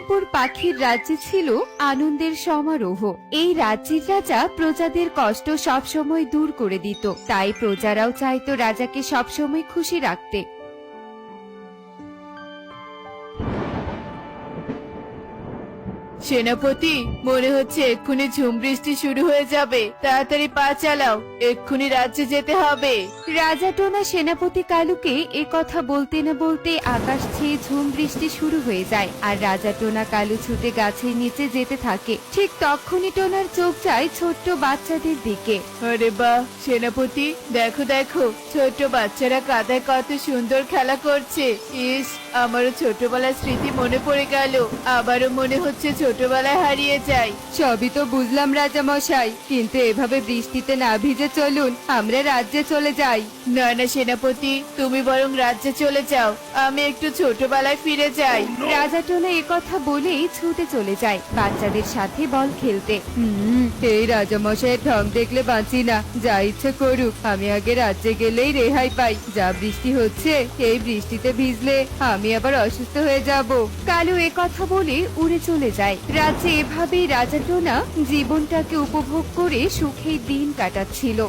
মণিপুর পাখির রাজ্যে ছিল আনন্দের সমারোহ। এই রাজ্যের রাজা প্রজাদের কষ্ট সবসময় দূর করে দিত, তাই প্রজারাও চাইতো রাজাকে সবসময় খুশি রাখতে। সেনাপতি, মনে হচ্ছে এক্ষুনি ঝুম বৃষ্টি শুরু হয়ে যাবে, তাড়াতাড়ি পা চালাও, এক্ষুনি রাজ্যে যেতে হবে। রাজা টোনা সেনাপতি কালুকে এ কথা বলতে না বলতে আকাশ ছেয়ে ঝুম বৃষ্টি শুরু হয়ে যায়, আর রাজা টোনা কালু ছুটে গাছের নিচে যেতে থাকে। ঠিক তখনই টোনার চোখ যায় ছোট্ট বাচ্চাদের দিকে। আরে বাহ সেনাপতি, দেখো দেখো, ছোট বাচ্চারা কাদায় কত সুন্দর খেলা করছে। ইস, আমারও ছোটবেলার স্মৃতি মনে পড়ে গেল, আবারও মনে হচ্ছে ছোটবেলায় হারিয়ে যাই। সবই তো বুঝলাম রাজা মশাই, কিন্তু এভাবে বৃষ্টিতে না ভিজে চলুন আমরা রাজ্যে চলে যাই। না না সেনাপতি, তুমি বরং রাজ্যে চলে যাও, আমি একটু ছোটবেলায় ফিরে যাই। রাজা টোনা এ কথা বলেই ছুটে চলে যায় বাচ্চাদের সাথে বল খেলতে। এই রাজা মশাইয়ের ঢং দেখলে বাঁচি না, যা ইচ্ছে করুক, আমি আগে রাজ্যে গেলেই রেহাই পাই। যা বৃষ্টি হচ্ছে, এই বৃষ্টিতে ভিজলে আমি আবার অসুস্থ হয়ে যাব। কালু এ কথা বলে উড়ে চলে যায়। রাজ্যে এভাবেই রাজা টোনা জীবনটাকে উপভোগ করে সুখেই দিন কাটাচ্ছিল।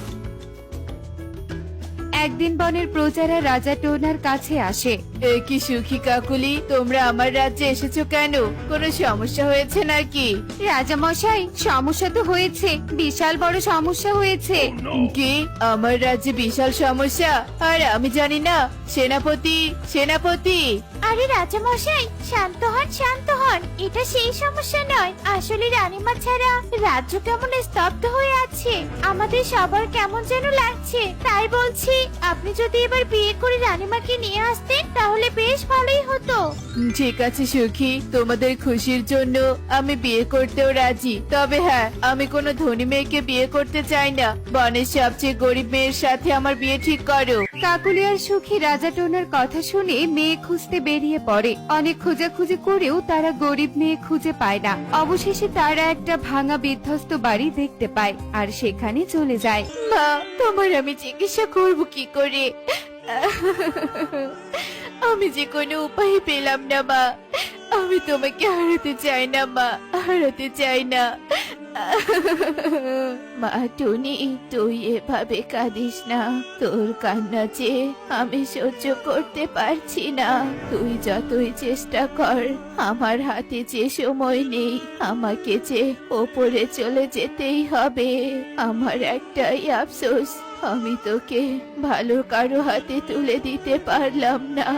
একদিন বনের প্রজারা রাজা টোনার কাছে আসে। এ কি সুখী কাকুলি, তোমরা আমার রাজ্যে এসেছো কেন? কোনো সমস্যা হয়েছে নাকি? রাজা মশাই, সমস্যা তো হয়েছে, বিশাল বড় সমস্যা হয়েছে। কি, আমার রাজ্যে বিশাল সমস্যা? আর আমি জানি না? সেনাপতি, সেনাপতি! আরে রাজা মশাই, শান্ত হন শান্ত হন, এটা সেই সমস্যা নয়। আসলে রানীমা ছাড়া রাজ্য কেমন স্তব্ধ হয়ে আছে, আমাদের সবার কেমন যেন লাগছে। তাই বলছি, আপনি যদি এবার বিয়ে করে রানীমাকে নিয়ে আসতেন তাহলে বেশ ভালোই হতো। ঠিক আছে সুখী, তোমাদের খুশির জন্য আমি বিয়ে করতেও রাজি। তবে হ্যাঁ, আমি কোনো ধনী মেয়েকে বিয়ে করতে চাই না। বনের সবচেয়ে গরিব মেয়ের সাথে আমার বিয়ে ঠিক করো। কাকুলি আর সুখী রাজা টোনার কথা শুনে মেয়ে খুঁজতে বেরিয়ে পড়ে। অনেক খোঁজাখুঁজি করেও তারা গরিব মেয়ে খুঁজে পায় না। অবশেষে তারা একটা ভাঙা বিধ্বস্ত বাড়ি দেখতে পায় আর সেখানে চলে যায়। মা, তোমার আমি চিকিৎসা করব কি করে? আমি যে কোনো উপায় পেলাম না মা, আমি তোমাকে হারাতে চাই না মা, হারাতে চাই না। মা টুনি, তুই এভাবে কাঁদিস না, তোর কান্না যে আমি সহ্য করতে পারছি না। তুই যতই চেষ্টা কর, আমার হাতে যে সময় নেই, আমাকে যে ওপরে চলে যেতেই হবে। আমার একটাই আফসোস, আমি তোকে ভালো কারো হাতে তুলে দিতে পারলাম না।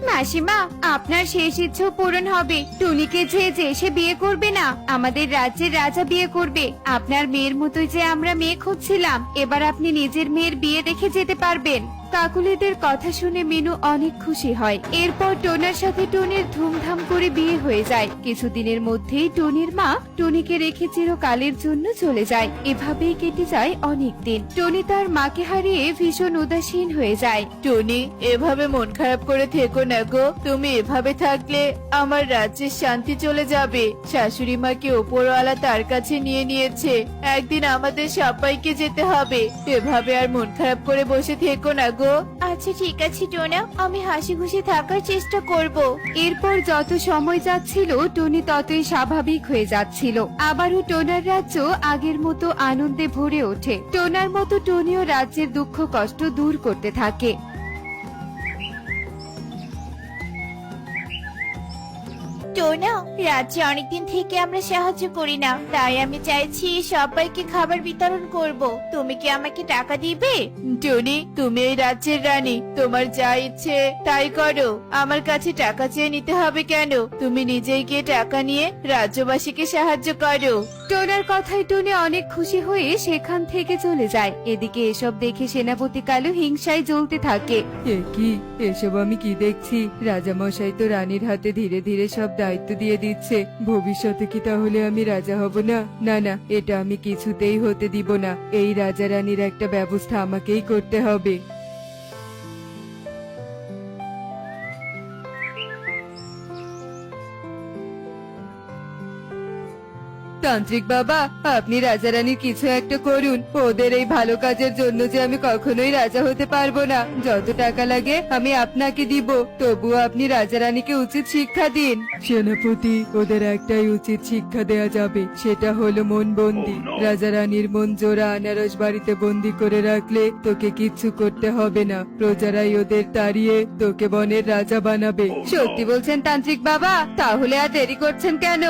মাসিমা, আপনার শেষ ইচ্ছে পূরণ হবে। টুনিকে যে সে বিয়ে করবে না, আমাদের রাজ্যের রাজা বিয়ে করবে। আপনার মেয়ের মতোই যে আমরা মেয়ে খুঁজছিলাম, এবার আপনি নিজের মেয়ের বিয়ে দেখে যেতে পারবেন। কাকুলিদের কথা শুনে মিনু অনেক খুশি হয়। এরপর টোনার সাথে টুনির ধুমধাম করে বিয়ে হয়ে যায়। কিছুদিনের মধ্যেই টুনির মা টুনিকে রেখে চিরকালের জন্য চলে যায়। এভাবেই কেটে যায় অনেক দিন। টুনি তার মাকে হারিয়ে ভীষণ উদাসীন হয়ে যায়। টনি, এভাবে মন খারাপ করে থেকো না গো। তুমি এভাবে থাকলে আমার রাজ্যের শান্তি চলে যাবে। শাশুড়ি মাকে ওপরওয়ালা তার কাছে নিয়ে নিয়েছে, একদিন আমাদের সবাইকে যেতে হবে। এভাবে আর মন খারাপ করে বসে থেকো না গো। আচ্ছা ঠিক আছে টোনা, আমি হাসি খুশি থাকার চেষ্টা করব। এরপর যত সময় যাচ্ছিল টনি ততই স্বাভাবিক হয়ে যাচ্ছিল। আবারও টোনার রাজ্য আগের মতো আনন্দে ভরে ওঠে। টোনার মতো টনিও রাজ্যের দুঃখ কষ্ট দূর করতে থাকে। টোনা, রাজ্যে অনেকদিন থেকে আমরা সাহায্য করি না, তাই আমি চাইছি সবাইকে খাবার বিতরণ করব। তুমি কি আমাকে টাকা দিবে? টনি, তুমি এই রাজ্যের রানী, তোমার যা ইচ্ছে তাই করো। আমার কাছে টাকা চেয়ে নিতে হবে কেন? তুমি নিজেই গিয়ে টাকা নিয়ে রাজ্যবাসীকে সাহায্য করো। টোনার কথায় টনি অনেক খুশি হয়ে সেখান থেকে চলে যায়। এদিকে এসব দেখে সেনাপতি কালু হিংসায় জ্বলতে থাকে। কি এসব আমি কি দেখছি? রাজা মশাই তো রানীর হাতে ধীরে ধীরে সব দায়িত্ব দিয়ে দিচ্ছে। ভবিষ্যতে কি তাহলে আমি রাজা হব না? না না, এটা আমি কিছুতেই হতে দিব না। এই রাজা রানীর একটা ব্যবস্থা আমাকেই করতে হবে। তান্ত্রিক বাবা, আপনি রাজা রানীর কিছু একটা করুন। ওদের এই ভালো কাজের জন্য যে আমি কখনোই রাজা হতে পারবো না। যত টাকা লাগে আমি আপনাকে দিব, তবুও আপনি রাজা রানীকে উচিত শিক্ষা দিন। সেনাপতি, ওদের একটাই উচিত শিক্ষা দেয়া যাবে, সেটা হলো মন বন্দি। রাজা রানীর মন জোড়া আনারস বাড়িতে বন্দি করে রাখলে তোকে কিচ্ছু করতে হবে না। প্রজারাই ওদের তাড়িয়ে তোকে বনের রাজা বানাবে। সত্যি বলছেন তান্ত্রিক বাবা? তাহলে আর দেরি করছেন কেন?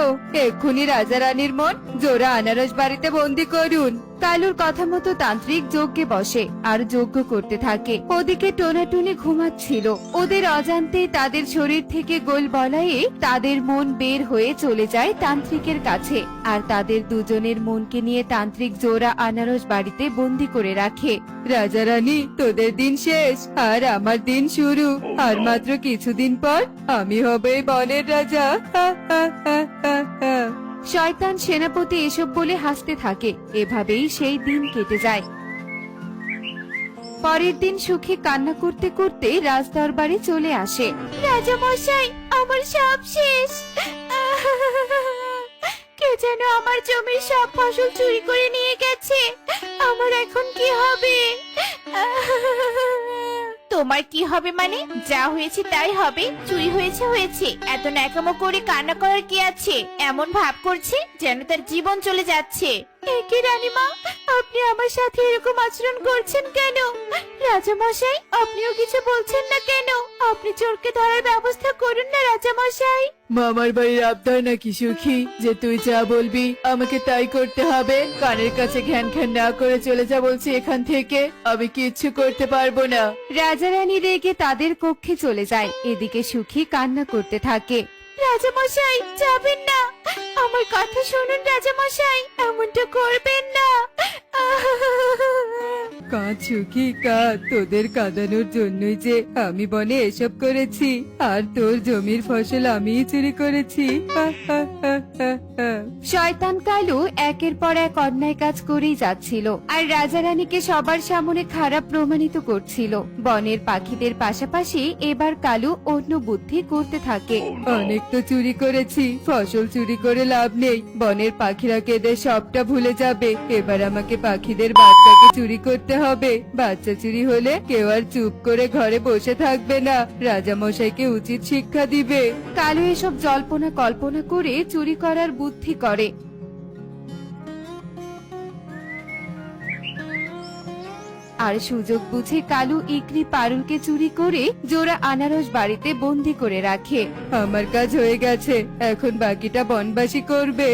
এক্ষুনি রাজা রানীর মন জোড়া আনারস বাড়িতে বন্দি করুন। কালুর কথা মতো তান্ত্রিক যজ্ঞে বসে আর যজ্ঞ করতে থাকে। ওদিকে টোনাটুনি ঘুমাচ্ছিল। ওদের অজান্তেই তাদের শরীর থেকে গোল বলায়ে তাদের মন বের হয়ে চলে যায় তান্ত্রিকের কাছে, আর তাদের দুজনের মনকে নিয়ে তান্ত্রিক জোড়া আনারস বাড়িতে বন্দি করে রাখে। রাজা রানী, তোদের দিন শেষ আর আমার দিন শুরু। আর মাত্র কিছুদিন পর আমি হব এই বনের রাজা। শয়তান সেনাপতি এসব বলে হাসতে থাকে। এভাবেই সেই দিন কেটে যায়। পরের দিন সুখী কান্না করতে করতে রাজদরবারে চলে আসে। রাজা মশাই, আমার সব শেষ। কে যেন আমার জমির সব ফসল চুরি করে নিয়ে গেছে। আমার এখন কি হবে? তোমার কি হবে মানে? যা হয়েছে তাই হবে। চুরি হয়েছে হয়েছে, এত ন্যাকামো করে কান্না করার কি আছে? এমন ভাব করছে যেন তার জীবন চলে যাচ্ছে। একে রানীমা, আপনি আমার সাথে এরকম আচরণ করছেন কেন? রাজা মশাই, আপনিও কিছু বলছেন না কেন? আপনি চোরকে ধরার ব্যবস্থা করুন না রাজা মশাই। মামার বাড়ির আবদার নাকি সুখী যে তুই যা বলবি আমাকে তাই করতে হবে? কানের কাছে ঘ্যান ঘ্যান না করে চলে যা বলছি এখান থেকে। আমি কিচ্ছু করতে পারবো না। রাজা রানী রেগে তাদের কক্ষে চলে যায়। এদিকে সুখী কান্না করতে থাকে। রাজা মশাই, যাবেন না। আমার কথা শুনুন রাজা মশাই, এমনটা করবেন না। কাঁদ সুখী কাঁদ, তোদের কাঁদানোর জন্যই যে আমি বনে এসব করেছি, আর তোর জমির ফসল আমিই চুরি করেছি। শয়তান কালু একের পর এক অন্যায় কাজ করেই যাচ্ছিল, আর রাজা রানীকে সবার সামনে খারাপ প্রমাণিত করছিল। বনের পাখিদের পাশাপাশি এবার কালু অন্য বুদ্ধি করতে থাকে। অনেক তো চুরি করেছি, ফসল চুরি করে লাভ নেই। বনের পাখিরা কেঁদে সবটা ভুলে যাবে। এবার আমাকে পাখিদের বাচ্চাকে চুরি করতে হবে। বাচ্চা চুরি হলে কেউ আর চুপ করে ঘরে বসে থাকবে না, রাজা মশাইকে উচিত শিক্ষা দিবে। কালু এসব জল্পনা কল্পনা করে চুরি করার বুদ্ধি করে। আর সুযোগ বুঝে কালু ইকরি পারুলকে চুরি করে জোড়া আনারস বাড়িতে বন্দি করে রাখে। আমার কাজ হয়ে গেছে, এখন বাকিটা বনবাসী করবে।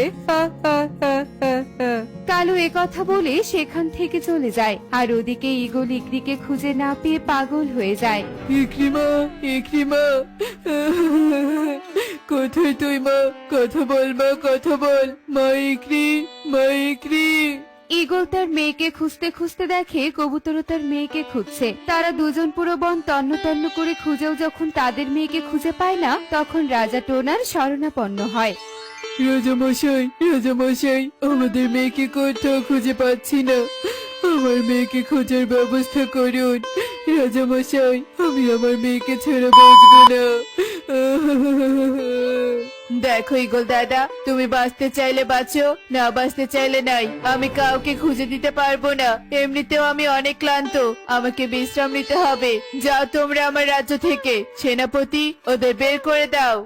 কালু একথা বলে সেখান থেকে চলে যায়। আর ওদিকে ঈগল ইকরিকে খুঁজে না পেয়ে পাগল হয়ে যায়। ইকরিমা, ইকরিমা, কোথায় তুই মা? কথা বল মা, কথা বল। মা ইকরি, মা ইকরি। ঈগল তার মেয়েকে খুঁজতে খুঁজতে দেখে কবুতরও তার মেয়েকে খুঁজছে। তারা দুজন পুরো বন তন্ন তন্ন করে খুঁজেও যখন তাদের মেয়েকে খুঁজে পায় না, তখন রাজা টোনার শরণাপন্ন হয়। রাজামশাই, রাজামশাই, আমাদের মেয়েকে কোথাও খুঁজে পাচ্ছি না। আমার মেয়েকে খোঁজার ব্যবস্থা করুন রাজামশাই। আমি আমার মেয়েকে ছেড়ে বাঁচবো না। দেখো ঈগল দাদা, তুমি বাঁচতে চাইলে বাঁচো, না বাঁচতে চাইলে নাই। আমি কাউকে খুঁজে দিতে পারবো না। এমনিতেও আমি অনেক ক্লান্ত, আমাকে বিশ্রাম নিতে হবে। যাও তোমরা আমার রাজ্য থেকে। সেনাপতি, ওদের বের করে দাও।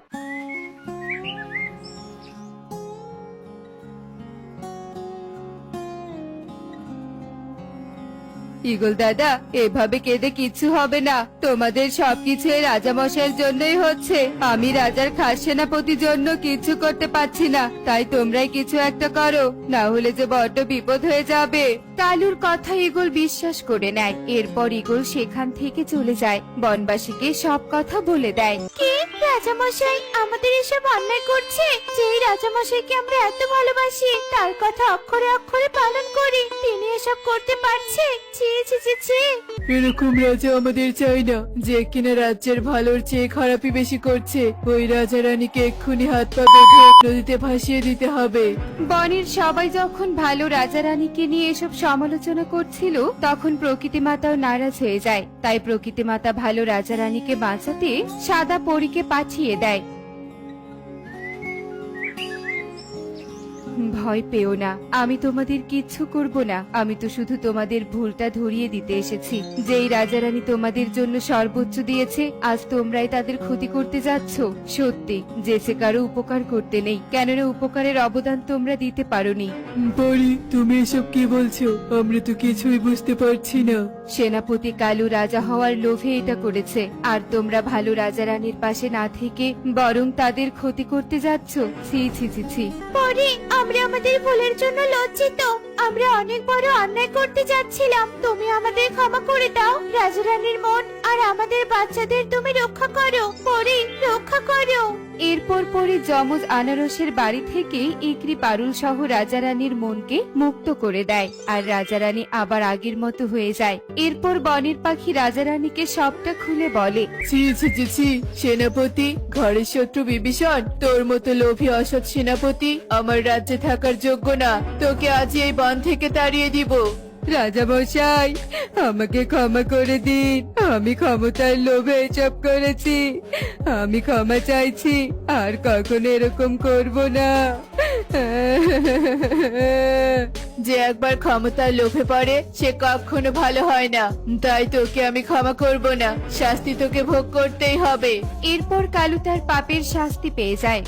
ঈগল দাদা, এভাবে কেঁদে কিচ্ছু হবে না। তোমাদের সবকিছু এই রাজামশাইয়ের জন্যই হচ্ছে। আমি রাজার খাস সেনাপতির জন্য কিছু করতে পারছি না, তাই তোমরাই কিছু একটা করো, না হলে যে বড্ড বিপদ হয়ে যাবে। কালুর কথা ঈগল বিশ্বাস করে নেয়। এরপর ঈগল সেখান থেকে চলে যায়, বনবাসীকে সব কথা বলে দেয়। কি রাজামশাই আমাদের এসব অন্যায় করছে? যেই রাজামশাইকে আমরা এত ভালোবাসি, তার কথা অক্ষরে অক্ষরে পালন করি, তিনি এসব করতে পারছে? ছি ছি ছি ছি। এরকম রাজা আমাদের চাই না, যে কিনা রাজ্যের ভালোর চেয়ে খারাপই বেশি করছে। ওই রাজা রানীকে এক্ষুনি হাত পা বেঁধে নদীতে ভাসিয়ে দিতে হবে। বনের সবাই যখন ভালো রাজা রানীকে নিয়ে এসব সমালোচনা করছিল, তখন প্রকৃতি মাতাও নারাজ হয়ে যায়। তাই প্রকৃতি মাতা ভালো রাজা রানীকে বাঁচাতে সাদা পরীকে পাঠিয়ে দেয়। ভয় পেও না, আমি তোমাদের কিচ্ছু করব না। আমি তো শুধু তোমাদের ভুলটা ধরিয়ে দিতে এসেছি। যেই রাজা রানী তোমাদের জন্য সর্বোচ্চ দিয়েছে, আজ তোমরাই তাদের ক্ষতি করতে যাচ্ছ। সত্যি যেচে কারো উপকার করতে নেই, কেননা উপকারের অবদান তোমরা দিতে পারোনি। পরি, তুমি এসব কি বলছো? আমরা তো কিছুই বুঝতে পারছি না। সেনাপতি কালু রাজা হওয়ার লোভে এটা করেছে, আর তোমরা ভালো রাজা রানীর পাশে না থেকে বরং তাদের ক্ষতি করতে যাচ্ছ। ছি ছি ছি ছি। পরে আমরা আমাদের ভুলের জন্য লজ্জিত। আমরা অনেক বড় অন্যায় করতে যাচ্ছিলাম, তুমি আমাদের ক্ষমা করে দাও। রাজা রানীর মন আর আমাদের বাচ্চাদের তুমি রক্ষা করো, পরে রক্ষা করো। এরপর পরে যমজ আনারসের বাড়ি থেকে ইকরি পারুল সহ রাজা রানীর মনকে মুক্ত করে দেয়, আর রাজা রানী আবার আগের মতো হয়ে যায়। এরপর বনের পাখি রাজা রানীকে সবটা খুলে বলে। ছি ছি ছি ছি, সেনাপতি, ঘরের শত্রু বিভীষণ, তোর মতো লোভী অসৎ সেনাপতি আমার রাজ্যে থাকার যোগ্য না। তোকে আজই এই বন থেকে তাড়িয়ে দিব। রাজা মশাই, আমাকে ক্ষমা করে দিন, আমি ক্ষমতার লোভে এসব করেছি। আমি ক্ষমা চাইছি, আর কখনো এরকম করব না। যে একবার ক্ষমতার লোভে পড়ে সে কখনো ভালো হয় না, তাই তোকে আমি ক্ষমা করব না। শাস্তি তোকে ভোগ করতেই হবে। এরপর কালু তার পাপের শাস্তি পেয়ে যায়।